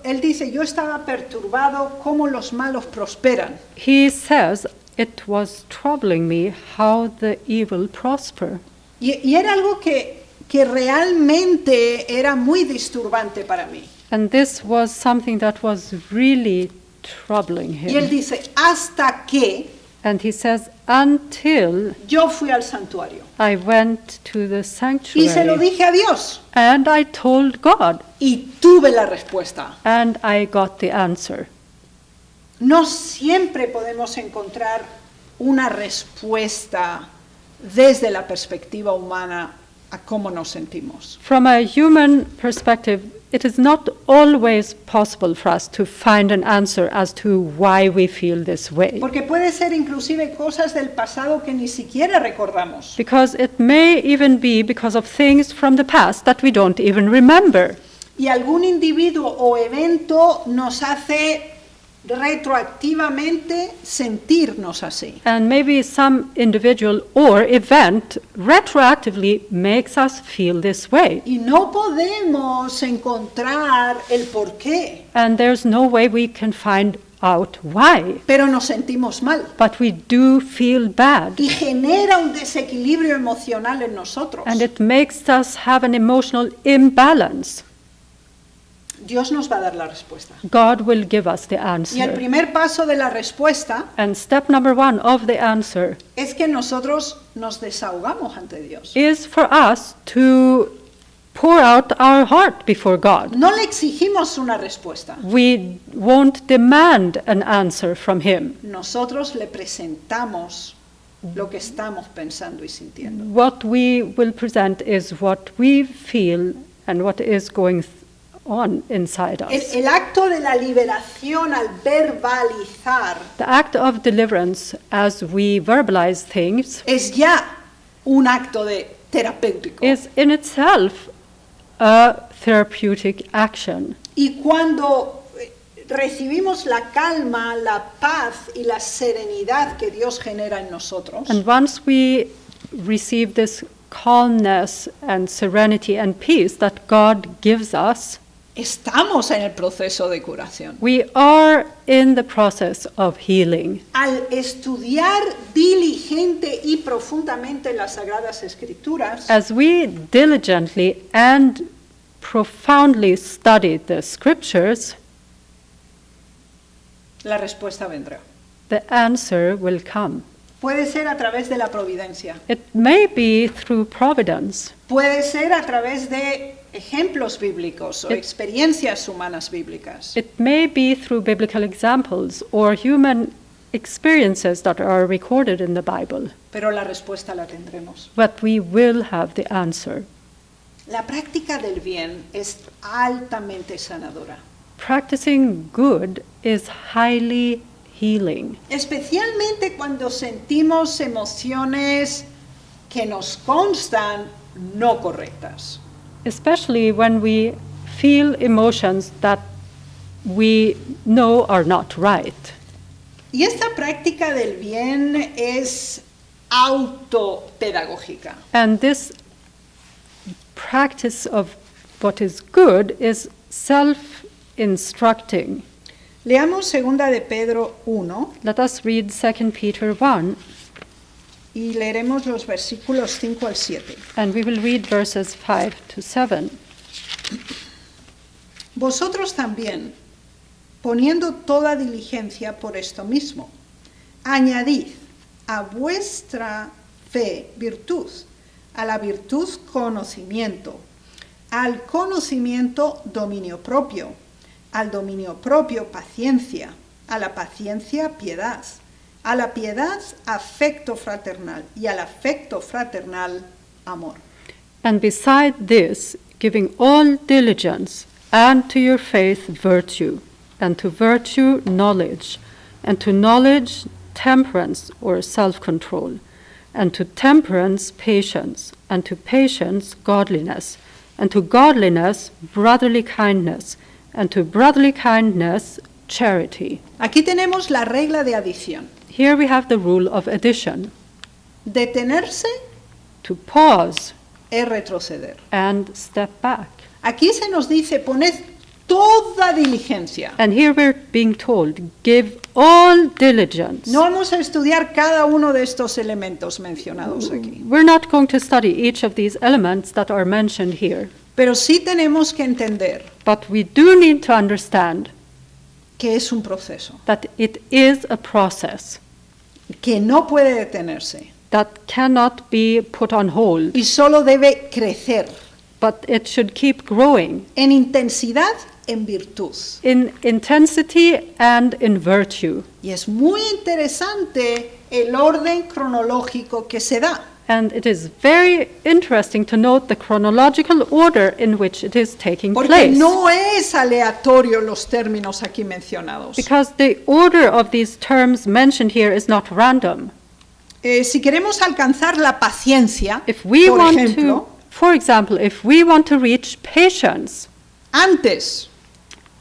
S1: Él dice, yo estaba perturbado cómo los malos prosperan.
S2: He says, "It was troubling me how the evil prosper."
S1: Y era algo que realmente era muy disturbante para mí.
S2: And this was something that was really troubling
S1: Y él
S2: him.
S1: dice, hasta que
S2: And he says, "Until
S1: yo fui al santuario
S2: I went to the
S1: y se lo
S2: sanctuary
S1: dije a Dios
S2: and I told God
S1: y tuve la respuesta.
S2: and I got the answer."
S1: No siempre podemos encontrar una respuesta desde la perspectiva humana a cómo nos sentimos.
S2: From a human perspective, it is not always possible for us to find an answer as to why we feel this way.
S1: Porque puede ser inclusive cosas del pasado que ni siquiera recordamos.
S2: Because it may even be because of things from the past that we don't even remember.
S1: Y algún individuo o evento nos hace retroactivamente sentirnos así.
S2: And maybe some individual or event retroactively makes us feel this way.
S1: Y no podemos encontrar el por qué,
S2: And there's no way we can find out why.
S1: pero nos sentimos mal.
S2: But we do feel bad.
S1: Y genera un desequilibrio emocional en nosotros.
S2: And it makes us have an emotional imbalance.
S1: Dios nos va a dar la respuesta.
S2: God will give us the
S1: Y el
S2: answer.
S1: primer paso de la respuesta
S2: And step number one of the answer
S1: es que nosotros nos desahogamos ante Dios.
S2: is for us to pour out our heart before God.
S1: No le exigimos una respuesta.
S2: We won't demand an answer from Him.
S1: Nosotros le presentamos lo que estamos pensando y sintiendo.
S2: What we will present is what we feel and what is going on inside us.
S1: El acto de la liberación al verbalizar
S2: The act of deliverance, as we verbalize things,
S1: es ya un acto terapéutico.
S2: is in itself a therapeutic action.
S1: Y cuando recibimos la calma, la paz y la serenidad que Dios genera en nosotros,
S2: And once we receive this calmness and serenity and peace that God gives us,
S1: estamos en el proceso de curación.
S2: we are in the process of healing.
S1: Al estudiar diligente y profundamente las Sagradas Escrituras,
S2: As we diligently and profoundly study the scriptures,
S1: la respuesta vendrá.
S2: the answer will come.
S1: Puede ser a través de la providencia,
S2: It may be through providence.
S1: puede ser a través de ejemplos bíblicos o experiencias humanas bíblicas.
S2: It may be through biblical examples or human experiences that are recorded in the Bible.
S1: Pero la respuesta la tendremos.
S2: But we will have the answer.
S1: La práctica del bien es altamente sanadora,
S2: Practicing good is highly healing,
S1: especialmente cuando sentimos emociones que nos constan no correctas.
S2: especially when we feel emotions that we know are not right.
S1: Y esta práctica del bien es autopedagógica.
S2: And this practice of what is good is self-instructing.
S1: Leamos 2 de Pedro 1
S2: Let us read 2 Peter 1,
S1: y leeremos los versículos 5 al 7.
S2: and we will read verses 5 to 7.
S1: Vosotros también, poniendo toda diligencia por esto mismo. Añadid a vuestra fe virtud, a la virtud conocimiento, al conocimiento dominio propio, al dominio propio paciencia, a la paciencia piedad, a la piedad afecto fraternal y al afecto fraternal amor.
S2: And beside this, giving all diligence, and to your faith virtue, and to virtue knowledge, and to knowledge temperance or self-control, and to temperance patience, and to patience godliness, and to godliness brotherly kindness, and to brotherly kindness charity.
S1: Aquí tenemos la regla de adición.
S2: Here we have the rule of addition.
S1: Detenerse
S2: To pause
S1: es retroceder.
S2: and step back.
S1: Aquí se nos dice, poned toda diligencia.
S2: And here we're being told, give all diligence.
S1: No vamos a estudiar cada uno de estos elementos mencionados aquí,
S2: We're not going to study each of these elements that are mentioned here,
S1: pero sí tenemos que entender
S2: but we do need to understand
S1: que es un proceso,
S2: that it is a process
S1: que no puede detenerse
S2: that cannot be put on hold,
S1: y solo debe crecer
S2: but it should keep growing
S1: en intensidad, en virtud.
S2: in intensity and in virtue.
S1: Y es muy interesante el orden cronológico que se da.
S2: And it is very interesting to note the chronological order in which it is taking
S1: Porque
S2: place.
S1: no es aleatorio los términos aquí mencionados.
S2: Because the order of these terms mentioned here is not random.
S1: Si queremos alcanzar la paciencia,
S2: If we
S1: por
S2: want
S1: ejemplo,
S2: to, for example, if we want to reach patience,
S1: antes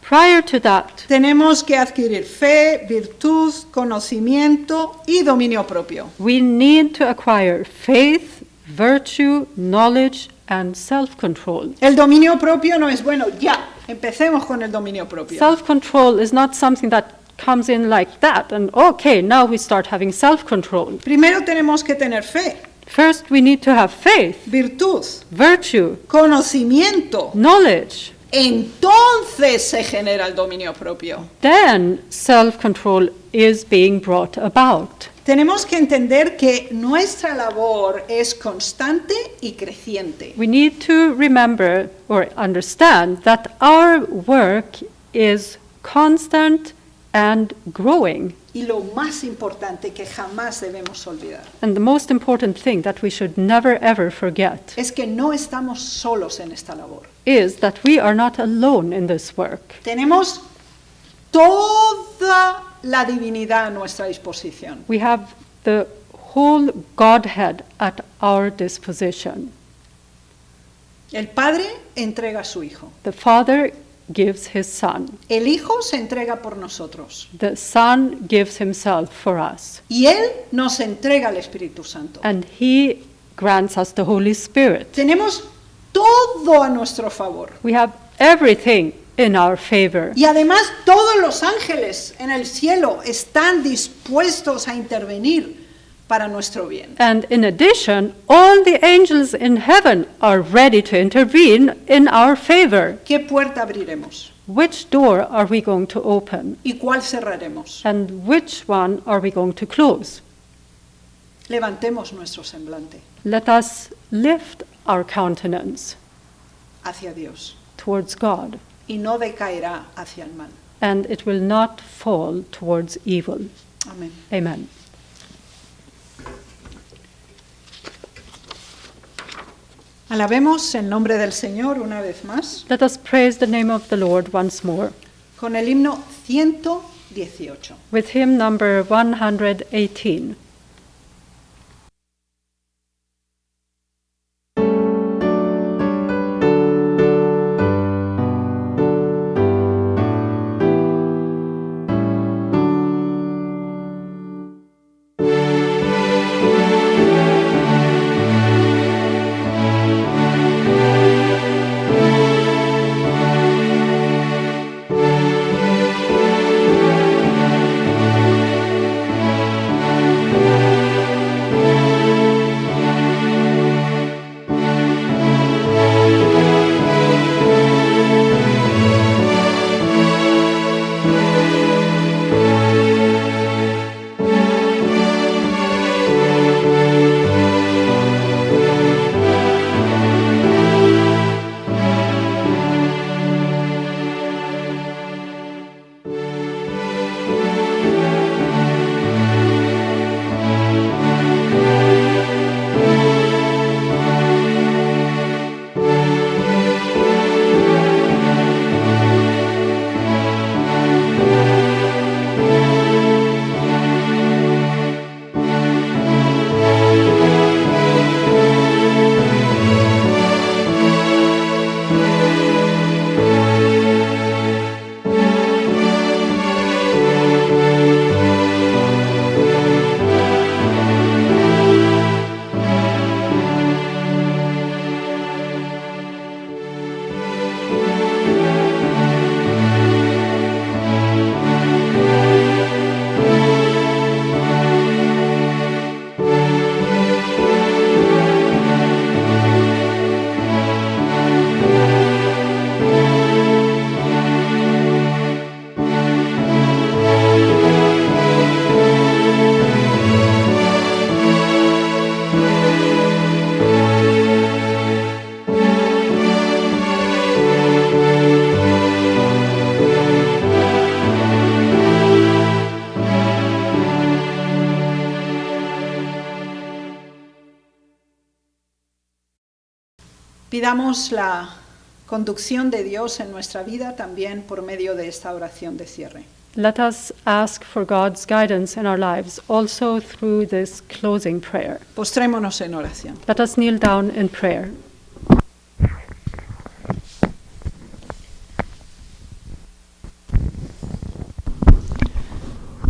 S2: prior to that,
S1: tenemos que adquirir fe, virtud, conocimiento y dominio propio.
S2: we need to acquire faith, virtue, knowledge, and self-control.
S1: El dominio propio no es bueno, ya, empecemos con el dominio propio.
S2: Self-control is not something that comes in like that, and okay, now we start having self-control.
S1: Primero tenemos que tener fe,
S2: First, we need to have faith,
S1: virtud,
S2: virtue,
S1: conocimiento.
S2: knowledge.
S1: Entonces se genera el dominio propio.
S2: Then self-control is being brought about.
S1: Tenemos que entender que nuestra labor es constante y creciente.
S2: We need to remember or understand that our work is constant and growing.
S1: Y lo más importante que jamás debemos olvidar
S2: And the most important thing that we should never ever forget
S1: es que no estamos solos en esta labor.
S2: is that we are not alone in this work.
S1: Tenemos toda la divinidad a nuestra disposición.
S2: We have the whole Godhead at our disposition.
S1: El Padre entrega a su Hijo.
S2: The Father gives his Son.
S1: El Hijo se entrega por nosotros.
S2: The Son gives himself for us.
S1: Y Él nos entrega al Espíritu Santo.
S2: And he grants us the Holy Spirit.
S1: Tenemos todo a nuestro favor.
S2: We have everything in our favor.
S1: Y además todos los ángeles en el cielo están dispuestos a intervenir para nuestro bien.
S2: And in addition, all the angels in heaven are ready to intervene in our favor.
S1: ¿Qué puerta abriremos?
S2: Which door are we going to open?
S1: ¿Y cuál cerraremos?
S2: And which one are we going to close?
S1: Levantemos nuestro semblante
S2: Let us lift our countenance
S1: hacia Dios
S2: towards God,
S1: y no decaerá hacia el mal.
S2: and it will not fall towards evil.
S1: Amén.
S2: Amen.
S1: Alabemos el nombre del Señor una vez más
S2: Let us praise the name of the Lord once more
S1: con el himno 118.
S2: with hymn number 118.
S1: Pidamos la conducción de Dios en nuestra vida también por medio de esta oración de cierre.
S2: Let us ask for God's guidance in our lives also through this closing prayer.
S1: Postrémonos en oración.
S2: Let us kneel down in prayer.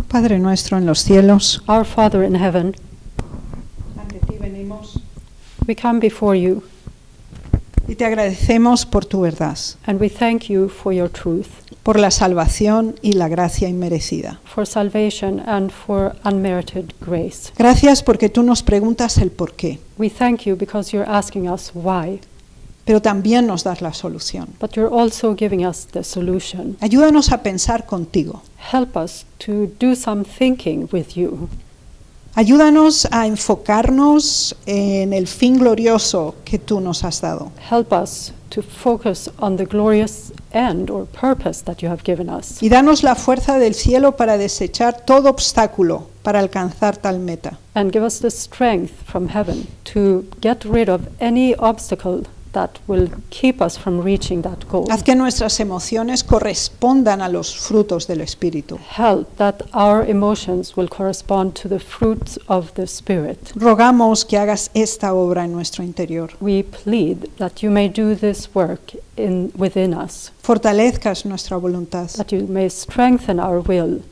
S1: Padre nuestro en los cielos,
S2: Our Father in heaven,
S1: ante ti venimos
S2: we come before you
S1: y te agradecemos por tu verdad,
S2: and we thank you for your truth,
S1: por la salvación y la gracia inmerecida.
S2: for salvation and for unmerited grace.
S1: Gracias porque tú nos preguntas el por qué,
S2: We thank you because you're asking us why,
S1: pero también nos das la solución.
S2: but you're also giving us the solution.
S1: Ayúdanos a pensar contigo.
S2: Help us to do some thinking with you.
S1: Ayúdanos a enfocarnos en el fin glorioso que tú nos has dado.
S2: Help us to focus on the glorious end or purpose that you have given us.
S1: Y danos la fuerza del cielo para desechar todo obstáculo para alcanzar tal meta.
S2: And give us the strength from heaven to get rid of any obstacle that will keep us from reaching that goal.
S1: Haz que nuestras emociones correspondan a los frutos del Espíritu.
S2: Help that our emotions will correspond to the fruits of the Spirit.
S1: Rogamos que hagas esta obra en nuestro interior.
S2: We plead that you may do this work within us,
S1: Fortalezcas nuestra voluntad
S2: that you may strengthen our will,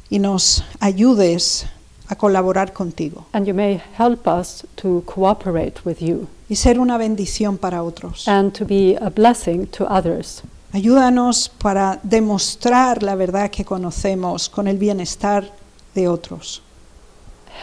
S1: y nos ayudes a colaborar contigo
S2: and you may help us to cooperate with you
S1: y ser una bendición para otros.
S2: and to be a blessing to others.
S1: Ayúdanos para demostrar la verdad que conocemos con el bienestar de otros.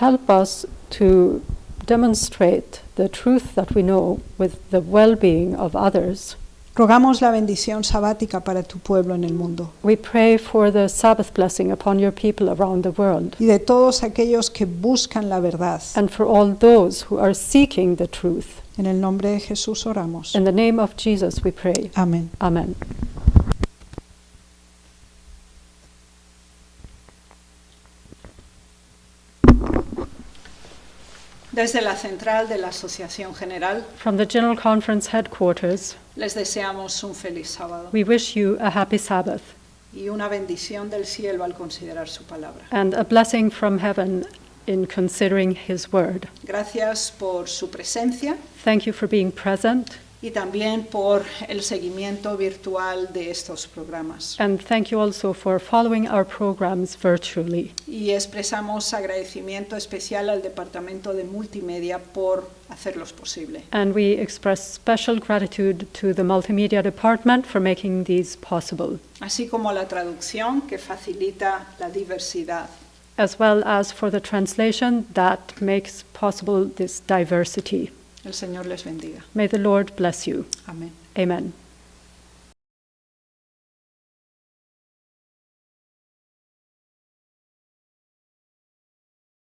S2: Help us to demonstrate the truth that we know with the well-being of others.
S1: Rogamos la bendición sabática para tu pueblo en el mundo
S2: We pray for the Sabbath blessing upon your people around the world
S1: y de todos aquellos que buscan la verdad.
S2: and for all those who are seeking the truth.
S1: En el nombre de Jesús oramos.
S2: In the name of Jesus we pray.
S1: Amén.
S2: Amen.
S1: Desde la central de la Asociación General
S2: From the General Conference headquarters,
S1: les deseamos un feliz sábado
S2: we wish you a happy Sabbath
S1: y una bendición del cielo al considerar su palabra.
S2: and a blessing from heaven in considering His word.
S1: Gracias por su presencia
S2: Thank you for being present,
S1: y también por el seguimiento virtual de estos programas.
S2: and thank you also for following our programs virtually.
S1: Y expresamos agradecimiento especial al Departamento de Multimedia por hacerlos posible.
S2: And we express special gratitude to the Multimedia Department for making these possible,
S1: Así como la traducción que facilita la diversidad.
S2: as well as for the translation that makes possible this diversity.
S1: El Señor les bendiga.
S2: May the Lord bless you.
S1: Amén.
S2: Amen.